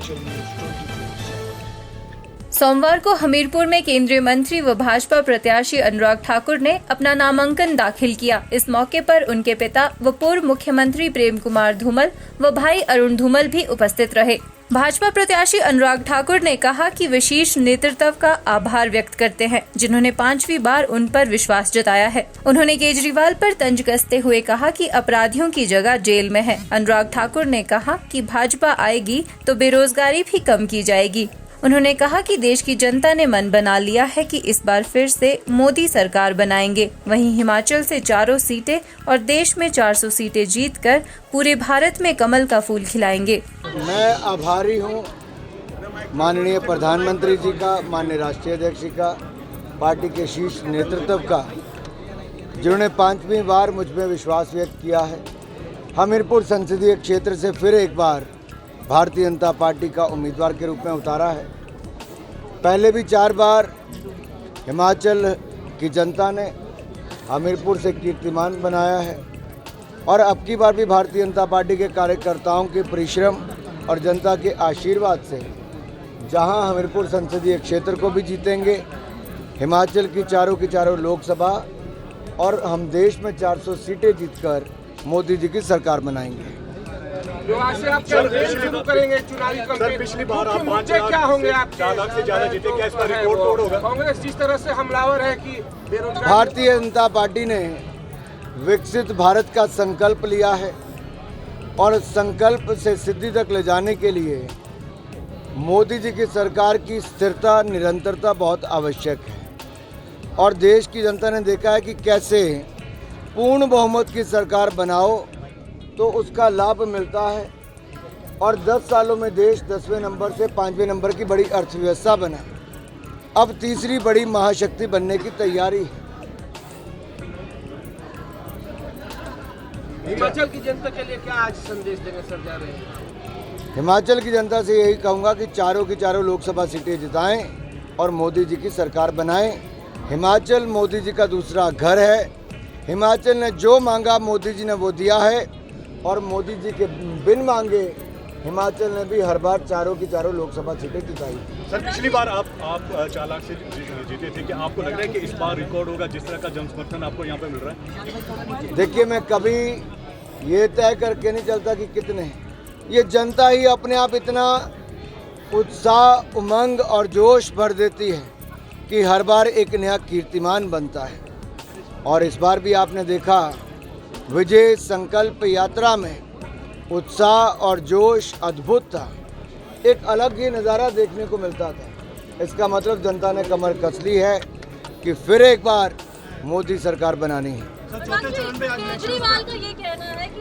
Himachal news 24/7। सोमवार को हमीरपुर में केंद्रीय मंत्री व भाजपा प्रत्याशी अनुराग ठाकुर ने अपना नामांकन दाखिल किया। इस मौके पर उनके पिता व पूर्व मुख्यमंत्री प्रेम कुमार धूमल व भाई अरुण धूमल भी उपस्थित रहे। भाजपा प्रत्याशी अनुराग ठाकुर ने कहा कि विशेष नेतृत्व का आभार व्यक्त करते हैं, जिन्होंने 5वीं बार उन पर विश्वास जताया है। उन्होंने केजरीवाल पर तंज कसते हुए कहा कि अपराधियों की जगह जेल में है। अनुराग ठाकुर ने कहा कि भाजपा आएगी तो बेरोजगारी भी कम की जाएगी। उन्होंने कहा कि देश की जनता ने मन बना लिया है कि इस बार फिर से मोदी सरकार बनाएंगे। वहीं हिमाचल से 4 सीटें और देश में 400 सीटें जीतकर पूरे भारत में कमल का फूल खिलाएंगे। मैं आभारी हूं माननीय प्रधानमंत्री जी का, माननीय राष्ट्रीय अध्यक्ष जी का, पार्टी के शीर्ष नेतृत्व का, जिन्होंने 5वीं बार मुझ में विश्वास व्यक्त किया है। हमीरपुर संसदीय क्षेत्र से फिर एक बार भारतीय जनता पार्टी का उम्मीदवार के रूप में उतारा है। पहले भी 4 बार हिमाचल की जनता ने हमीरपुर से कीर्तिमान बनाया है और अब की बार भी भारतीय जनता पार्टी के कार्यकर्ताओं के परिश्रम और जनता के आशीर्वाद से जहां हमीरपुर संसदीय क्षेत्र को भी जीतेंगे, हिमाचल की चारों लोकसभा और हम देश में 400 सीटें जीतकर मोदी जी की सरकार बनाएंगे। आज से आप कैंपेन शुरू करेंगे, चुनावी कैंपेन। पिछली बार आप 5 क्या होंगे? आप 4 लाख से ज्यादा जीते, क्या इसका रिकॉर्ड तोड़ होगा? कांग्रेस जिस तरह से हमलावर है कि बेरोजगार, भारतीय जनता पार्टी ने विकसित भारत का संकल्प लिया है और संकल्प से सिद्धि तक ले जाने के लिए मोदी जी की सरकार की स्थिरता, निरंतरता बहुत आवश्यक है। और देश की जनता ने देखा है कि कैसे पूर्ण बहुमत की सरकार बनाओ तो उसका लाभ मिलता है और 10 सालों में देश 10वें नंबर से 5वें नंबर की बड़ी अर्थव्यवस्था बना। अब तीसरी बड़ी महाशक्ति बनने की तैयारी है। हिमाचल की जनता के लिए क्या आज संदेश देंगे सर जा रहे हैं? हिमाचल की जनता से यही कहूँगा कि चारों लोकसभा सीटें जिताएं और मोदी जी की सरकार बनाएं। हिमाचल मोदी जी का दूसरा घर है। हिमाचल ने जो मांगा मोदी जी ने वो दिया है और मोदी जी के बिन मांगे हिमाचल ने भी हर बार चारों लोकसभा सीटें जिताई। सर पिछली बार आप 4 लाख से जीते थे, क्या आपको लग रहा है कि इस बार रिकॉर्ड होगा जिस तरह का जन समर्थन आपको यहाँ पे मिल रहा है? देखिए, मैं कभी ये तय करके नहीं चलता कि कितने हैं। ये जनता ही अपने आप इतना उत्साह, उमंग और जोश भर देती है कि हर बार एक नया कीर्तिमान बनता है। और इस बार भी आपने देखा विजय संकल्प यात्रा में उत्साह और जोश अद्भुत था। एक अलग ही नज़ारा देखने को मिलता था। इसका मतलब जनता ने कमर कस ली है कि फिर एक बार मोदी सरकार बनानी है। केजरीवाल का ये कहना है कि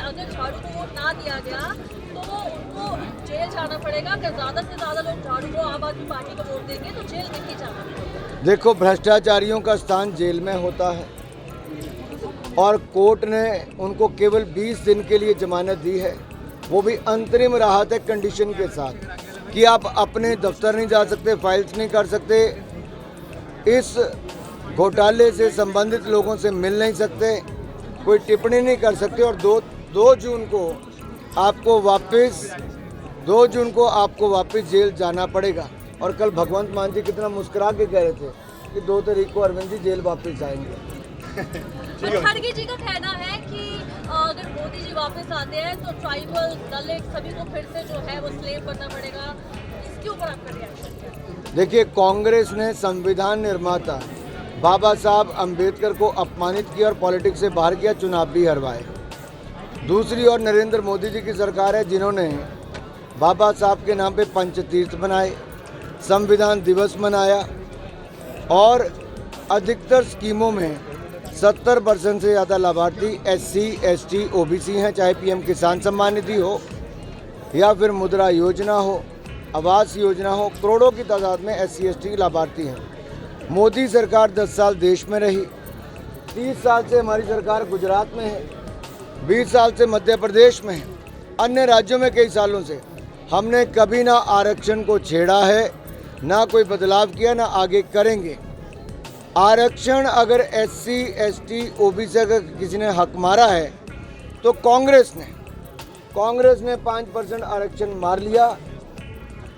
अगर झाड़ू को वोट ना दिया गया तो उनको जेल जाना पड़ेगा। अगर ज़्यादा से ज़्यादा लोग झाड़ू को, आम आदमी पार्टी को वोट देंगे तो जेल नहीं जाना पड़ेगा। देखो, भ्रष्टाचारियों का स्थान जेल में होता है और कोर्ट ने उनको केवल 20 दिन के लिए जमानत दी है, वो भी अंतरिम राहत है कंडीशन के साथ कि आप अपने दफ्तर नहीं जा सकते, फाइल्स नहीं कर सकते, इस घोटाले से संबंधित लोगों से मिल नहीं सकते, कोई टिप्पणी नहीं कर सकते। और 2 जून को आपको वापस जेल जाना पड़ेगा। और कल भगवंत मान जी कितना मुस्कुरा के कह रहे थे कि 2 तारीख को अरविंद जी जेल वापस आएंगे। खड़गे जी का कहना है कि अगर मोदी जी वापस आते हैं तो ट्राइबल, दलित सभी को फिर से जो है वो स्लेव बनना पड़ेगा। इसके ऊपर आपका रिएक्शन क्या है? देखिए, कांग्रेस ने संविधान निर्माता बाबा साहब अम्बेडकर को अपमानित किया और पॉलिटिक्स से बाहर किया, चुनाव भी हरवाए। दूसरी ओर नरेंद्र मोदी जी की सरकार है जिन्होंने बाबा साहब के नाम पे पंचतीर्थ बनाए, संविधान दिवस मनाया और अधिकतर स्कीमों में 70% से ज़्यादा लाभार्थी SC, ST, OBC हैं, चाहे PM किसान सम्मान निधि हो या फिर मुद्रा योजना हो, आवास योजना हो। करोड़ों की तादाद में SC, ST लाभार्थी हैं। मोदी सरकार 10 साल देश में रही, 30 साल से हमारी सरकार गुजरात में है, 20 साल से मध्य प्रदेश में है, अन्य राज्यों में कई सालों से। हमने कभी ना आरक्षण को छेड़ा है, ना कोई बदलाव किया, ना आगे करेंगे। आरक्षण अगर SC, ST, OBC अगर किसी ने हक मारा है तो कांग्रेस ने, कांग्रेस ने 5% आरक्षण मार लिया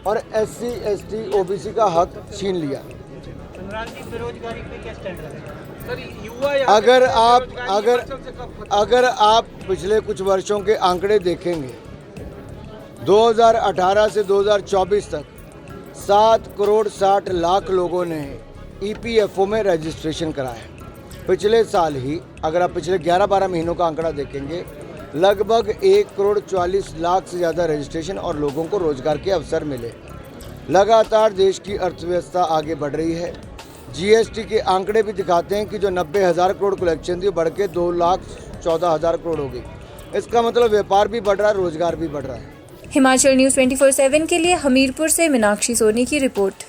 और SC, ST, OBC का हक छीन लिया। बेरोजगारी पे क्या स्टैंड रहेगा? सर युवा यहाँ पे बेरोजगारी हिमाचल से कब खत्म? अगर आप पिछले कुछ वर्षों के आंकड़े देखेंगे, 2018 से 2024 तक 7 करोड़ 60 लाख लोगों ने EPFO में रजिस्ट्रेशन कराया। पिछले साल ही अगर आप पिछले 11-12 महीनों का आंकड़ा देखेंगे, लगभग 1 करोड़ 44 लाख से ज़्यादा रजिस्ट्रेशन और लोगों को रोजगार के अवसर मिले। लगातार देश की अर्थव्यवस्था आगे बढ़ रही है। GST के आंकड़े भी दिखाते हैं कि जो 90,000 करोड़ कलेक्शन थी बढ़ के 2,14,000 करोड़ हो गई। इसका मतलब व्यापार भी बढ़ रहा है, रोजगार भी बढ़ रहा है। हिमाचल न्यूज़ 24/7 के लिए हमीरपुर से मीनाक्षी सोनी की रिपोर्ट।